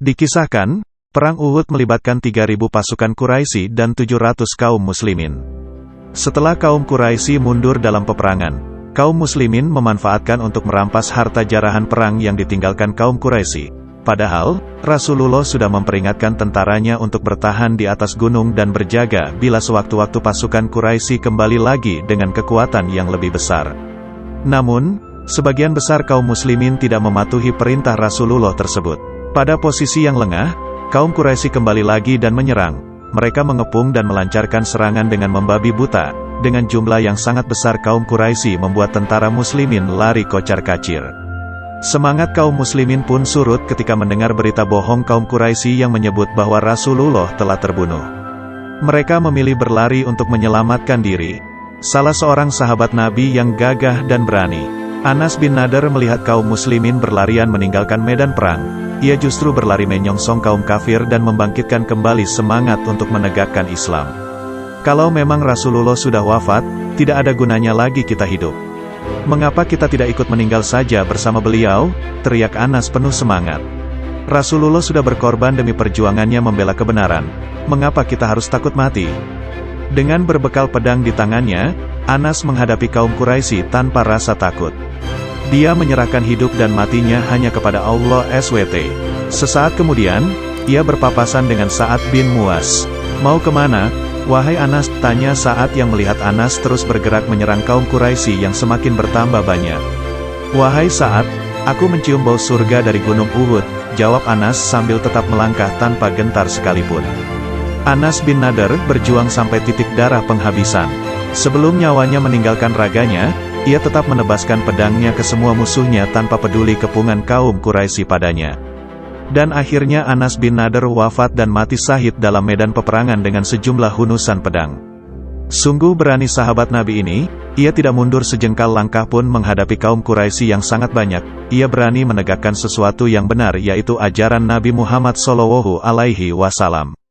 Dikisahkan, perang Uhud melibatkan 3.000 pasukan Quraisy dan 700 kaum muslimin. Setelah kaum Quraisy mundur dalam peperangan, kaum muslimin memanfaatkan untuk merampas harta jarahan perang yang ditinggalkan kaum Quraisy. Padahal, Rasulullah sudah memperingatkan tentaranya untuk bertahan di atas gunung dan berjaga bila sewaktu-waktu pasukan Quraisy kembali lagi dengan kekuatan yang lebih besar. Namun, sebagian besar kaum muslimin tidak mematuhi perintah Rasulullah tersebut. Pada posisi yang lengah, kaum Quraisy kembali lagi dan menyerang. Mereka mengepung dan melancarkan serangan dengan membabi buta. Dengan jumlah yang sangat besar kaum Quraisy membuat tentara muslimin lari kocar-kacir. Semangat kaum muslimin pun surut ketika mendengar berita bohong kaum Quraisy yang menyebut bahwa Rasulullah telah terbunuh. Mereka memilih berlari untuk menyelamatkan diri. Salah seorang sahabat Nabi yang gagah dan berani, Anas bin Nadar, melihat kaum muslimin berlarian meninggalkan medan perang. Ia justru berlari menyongsong kaum kafir dan membangkitkan kembali semangat untuk menegakkan Islam. Kalau memang Rasulullah sudah wafat, tidak ada gunanya lagi kita hidup. Mengapa kita tidak ikut meninggal saja bersama beliau? Teriak Anas penuh semangat. Rasulullah sudah berkorban demi perjuangannya membela kebenaran. Mengapa kita harus takut mati? Dengan berbekal pedang di tangannya, Anas menghadapi kaum Quraisy tanpa rasa takut. Dia menyerahkan hidup dan matinya hanya kepada Allah SWT. Sesaat kemudian, ia berpapasan dengan Sa'ad bin Mu'az. Mau kemana? Wahai Anas, tanya Sa'ad yang melihat Anas terus bergerak menyerang kaum Quraisy yang semakin bertambah banyak. Wahai Sa'ad, aku mencium bau surga dari gunung Uhud, jawab Anas sambil tetap melangkah tanpa gentar sekalipun. Anas bin Nadar berjuang sampai titik darah penghabisan. Sebelum nyawanya meninggalkan raganya, ia tetap menebaskan pedangnya ke semua musuhnya tanpa peduli kepungan kaum Quraisy padanya. Dan akhirnya Anas bin Nadar wafat dan mati syahid dalam medan peperangan dengan sejumlah hunusan pedang. Sungguh berani sahabat Nabi ini, ia tidak mundur sejengkal langkah pun menghadapi kaum Quraisy yang sangat banyak. Ia berani menegakkan sesuatu yang benar, yaitu ajaran Nabi Muhammad SAW.